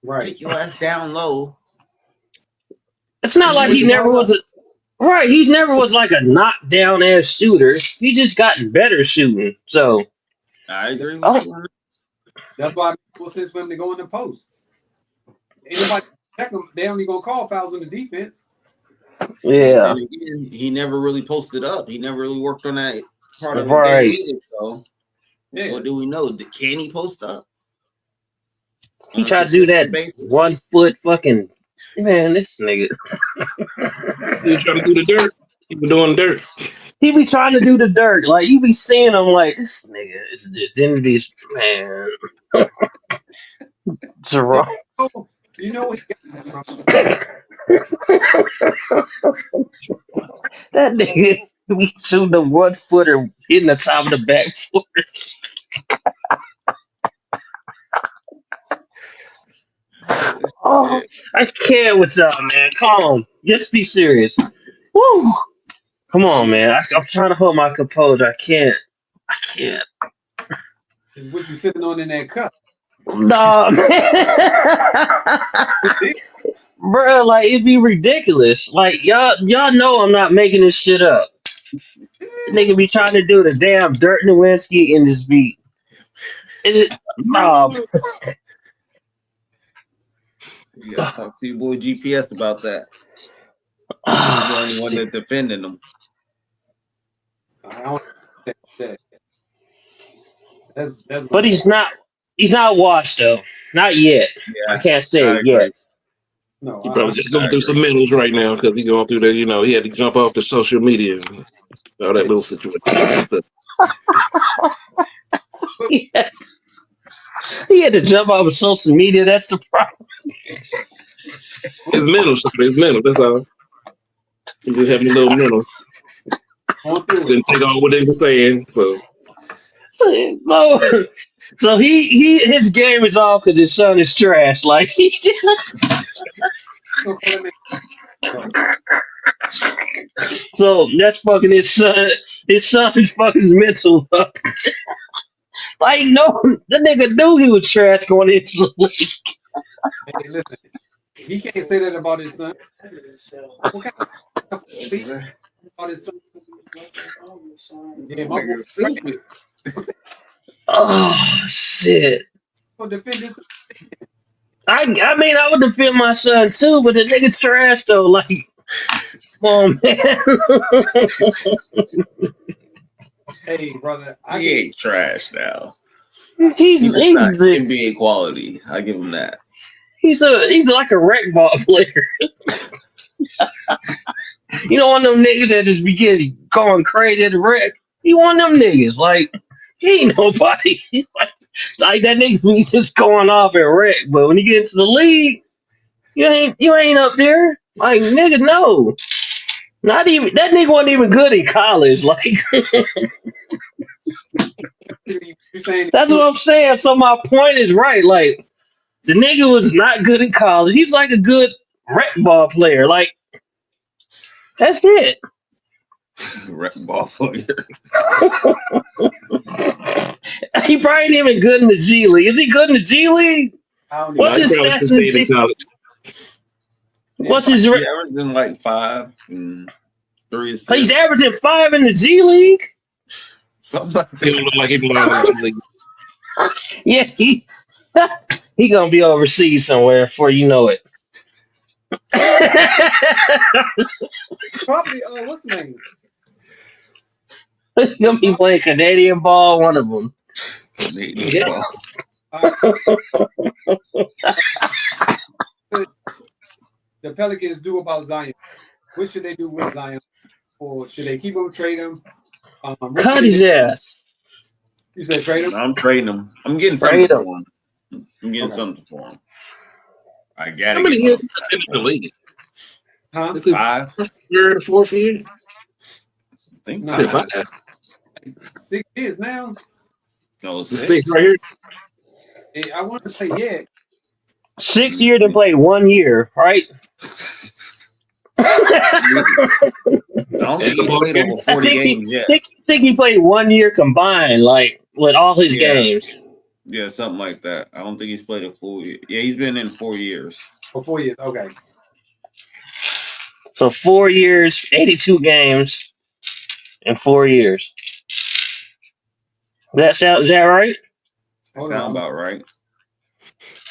Right. Take your ass down low. It's not like he never was right. He never was like a knockdown ass shooter. He just gotten better shooting. So I agree with you. That's why it makes sense for him to go in the post. Anybody check him, they only gonna call fouls on the defense. yeah, And again, he never really posted up. He never really worked on that part of his Right. game either. So, Yeah. what do we know? Can he post up? he On a tried to do that consistent basis? 1 foot fucking man. This nigga, He was trying to do the dirt. He was doing dirt. he be trying to do the dirt. Like you be seeing him like this nigga is the identity man. Jerome. Oh, you know what? That nigga be shooting the 1 footer hitting the top of the backboard. Oh, I can't with y'all, man. Come on, just be serious. Woo! Come on, man. I'm trying to hold my composure. I can't. Is what you sitting on in that cup. Nah, man. Bro, like it'd be ridiculous. Like y'all know I'm not making this shit up. Nigga be trying to do the damn Dirk Nowitzki in this beat. Nah, You gotta talk to your boy GPS about that. He's the only one that's defending him. I don't that. That's but he's not washed though. Not yet. Yeah, I can't say I it agree. yet. no. He probably just going through some mentals right now because he's going through the, you know, he had to jump off the social media and all that little situation and stuff. He had to jump off of social media. That's the problem. His mental, his mental. That's all. He just having a little mental. Didn't take all what they were saying. So His game is off because his son is trash. Like he just, so that's fucking his son. His son is fucking his mental up. Like no, the nigga knew he was trash going into the league. Hey, listen, he can't say that about his son. What kind of about his son? Yeah, my boy, Stupid. Oh shit. will defend his. I mean I would defend my son too, but the nigga's trash though. Like, come on, man. Hey, brother, He ain't trash now. he's not this. NBA quality. I give him that. He's like a rec ball player. You know, one of them niggas that just be getting going crazy at the rec. He one of them niggas. Like, he ain't nobody. He's like that nigga be just going off at rec. But when he gets to the league, you ain't up there. Like, nigga, no. Not even that nigga wasn't even good in college. Like you saying that's what I'm saying. So my point is right. Like the nigga was not good in college. He's like a good rec ball player. Like that's it. Rec ball player. He probably ain't even good in the G League. Is he good in the G League? I don't What's he his probably stats should in the stay in G? college. What's his? He averaging like 5 and 3 assists. He's averaging 5 in the G League. Something like He don't that. look like he belongs in the league. Yeah, he gonna be overseas somewhere before you know it. probably what's the name? He's gonna be playing Canadian ball. One of them. Canadian ball. The Pelicans do about Zion. What should they do with Zion? Or should they keep him, trade him? Cut his ass. You said trade him? I'm trading him. I'm getting Trade something him. for him. I'm getting something for him. I How gotta many get years something. in the league? Huh? Is it 5. first year or 4th year? I think No. Is it 5. 5? 6 years now. No, The 6. 6 right here? I want to say yeah. 6 years and played 1 year, right? I don't think he's played over I 40 games yet. think he played 1 year combined, like with all his Yeah. games. Yeah, something like that. I don't think he's played a full year. Yeah, he's been in 4 years. For 4 years. Okay. So 4 years, 82 games in 4 years. Is that right? That Hold sound on. about right.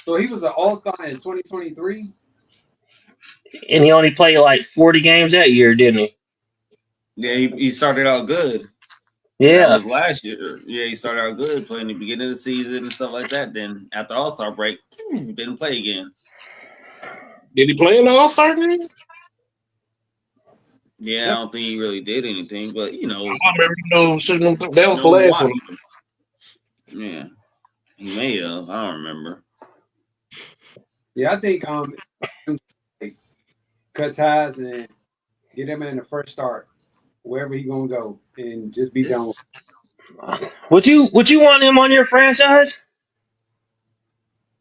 So he was an all-star in 2023. And he only played like 40 games that year, didn't he? Yeah, he started out good. Yeah. That was last year. Yeah, he started out good, playing the beginning of the season and stuff like that. Then after All-Star break, didn't play again. Did he play in the All-Star game? Yeah, I don't think he really did anything, but I remember, that was the no one last one. watched him. Yeah, he may have. I don't remember. Yeah, I think cut ties and get him in the first start, wherever he gonna go, and just be done with it. Would you want him on your franchise?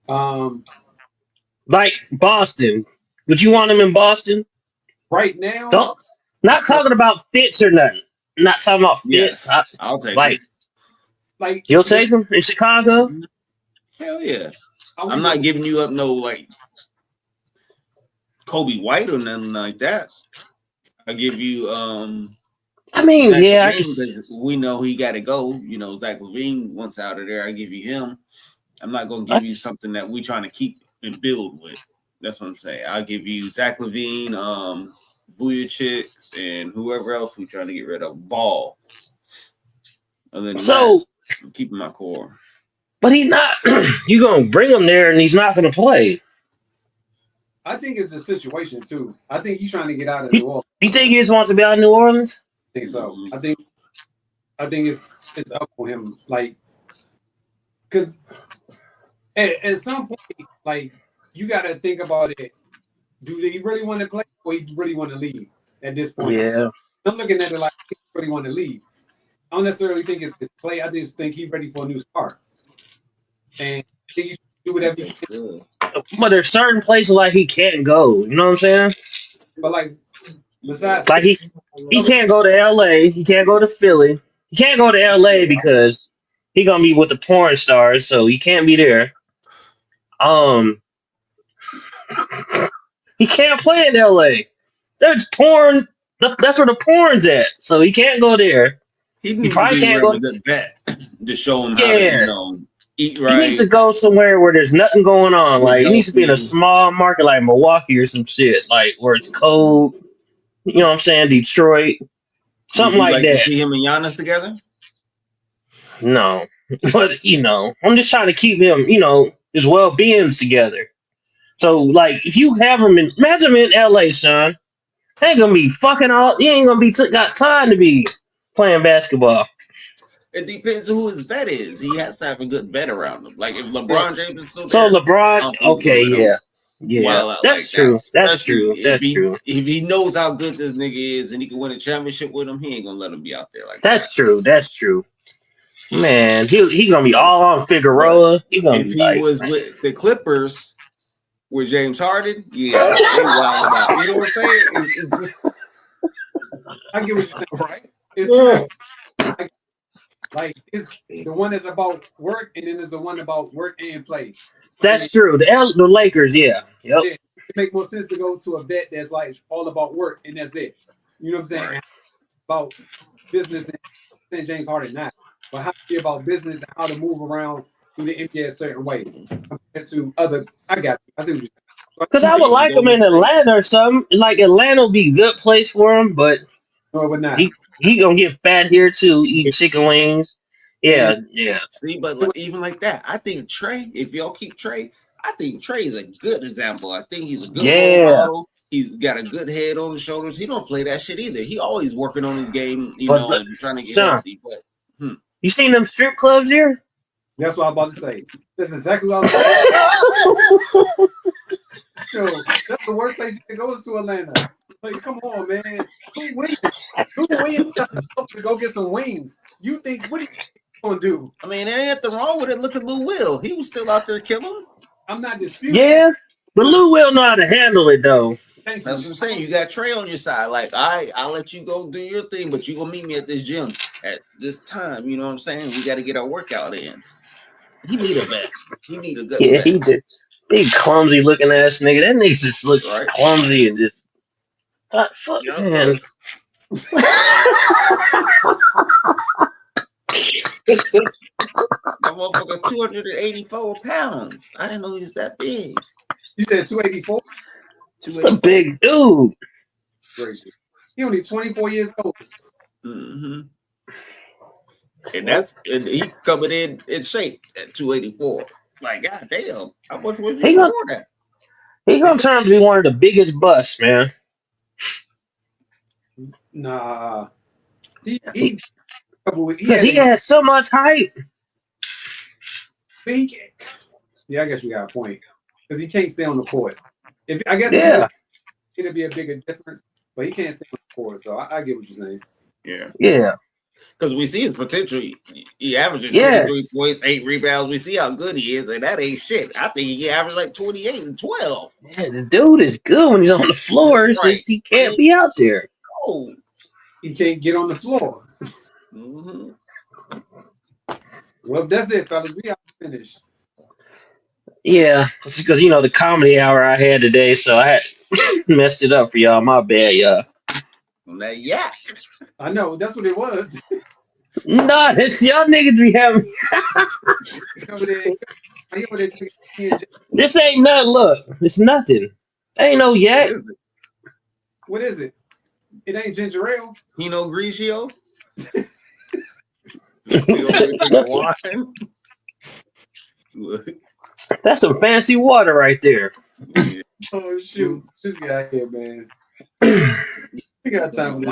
Like Boston. Would you want him in Boston? Right now, Don't, not talking about fits or nothing. Not talking about fits. Yes, I'll take like him. like you'll take him in Chicago? Hell yeah. I I'm not giving you up no like Kobe White or nothing like that. I give you I mean, Zach yeah, LaVine, because we know he got to go. Zach LaVine once out of there. I give you him. I'm not gonna give you something that we're trying to keep and build with. That's what I'm saying. I'll give you Zach LaVine, Vujacic, and whoever else we're trying to get rid of. Ball. Other than that, I'm keeping my core. But he's not. You gonna bring him there, and he's not gonna play. I think it's the situation too. I think he's trying to get out of New Orleans. You think he just wants to be out of New Orleans? I think so. I think it's up for him, like, because at some point, like, you got to think about it. Do he really want to play, or he really want to leave at this point? Yeah. I'm looking at it like he really want to leave. I don't necessarily think it's his play. I just think he's ready for a new start, and I think he should do whatever he can. But there's certain places like he can't go. You know what I'm saying? But like, besides, Like he can't go to LA. He can't go to Philly. He can't go to LA because he gonna be with the porn stars, so he can't be there. He can't play in LA. There's porn. That's where the porn's at. So he can't go there. He needs probably to be can't around go- a good vet to show him how to eat right. He needs to go somewhere where there's nothing going on. Like he needs to be in a small market like Milwaukee or some shit, like where it's cold. You know what I'm saying? Detroit, something Would you like to that. see him and Giannis together? No, but I'm just trying to keep him, his well-beings together. So, like, if you have him imagine him in LA, son, he ain't gonna be fucking all. He ain't gonna be got time to be playing basketball. It depends who his vet is. He has to have a good vet around him. Like if LeBron James is still So there, LeBron, okay, yeah, that's true. That's true. That's true. If he knows how good this nigga is and he can win a championship with him, he ain't gonna let him be out there like That's true. That's true. Man, he gonna be all on Figueroa. He gonna if be he like, was with the Clippers with James Harden, yeah, they wild out. You know what I'm saying? It's just, I get what you're saying. right? It's true. Like it's the one that's about work, and then there's the one about work and play. that's true. The Lakers, yeah, yep. It makes more sense to go to a vet that's like all about work, and that's it. You know what I'm saying? Right. About business and James Harden not, but how to be about business and how to move around through the NBA a certain way compared to other. I got you. I see what you're saying. Because I would like him in Atlanta or something. Like Atlanta would be a good place for him, but No, it would not. he gonna get fat here too, eating chicken wings. Yeah. See, but even like that, I think Trey, if y'all keep Trey, I think Trey is a good example. I think he's a good role model. He's got a good head on his shoulders. He don't play that shit either. He always working on his game, and trying to get healthy. But you seen them strip clubs here? That's what I was about to say. That's exactly what I was saying. Yo, that's the worst place you can go is to Atlanta. Like, come on, man. Who wins to go get some wings? You think what are you gonna do? I mean, there ain't nothing wrong with it. Look at Lou Will. He was still out there killing. I'm not disputing. Yeah, but Lou will know how to handle it though. Thank you. That's what I'm saying. You got Trey on your side. Like, I'll let you go do your thing, but you gonna meet me at this gym at this time. You know what I'm saying? We got to get our workout in. He need a vet. He need a good Yeah, vet. he just big clumsy looking ass nigga. That nigga just looks Right. clumsy and just fuck Yup. man. That motherfucker 284 pounds. I didn't know he was that big. You said 284. He's a big dude. Gracious. He only 24 years old. Mm-hmm. And he coming in shape at 284. Like, goddamn, how much was you before that? He gonna turn out to be one of the biggest busts, man. Nah. He Because he has so much hype. Yeah, I guess you got a point. Because he can't stay on the court. I guess it'll be a bigger difference, but he can't stay on the court. So I get what you're saying. Yeah. Because we see his potential. He averaging 23 points, 8 rebounds. We see how good he is, and that ain't shit. I think he averaged like 28 and 12. Yeah, the dude is good when he's on the floor. It's just he can't be out there. Oh, he can't get on the floor. Mm-hmm. Well, that's it, fellas. We are finished. Yeah, it's because the comedy hour I had today, so I had messed it up for y'all. My bad, y'all. That yak. I know that's what it was. Nah, this y'all niggas be having. This ain't nothing. Look, it's nothing. Ain't no yak. What is it? It ain't ginger ale. Pinot Grigio. That's some fancy water right there. Oh shoot! This guy here, man. We got time.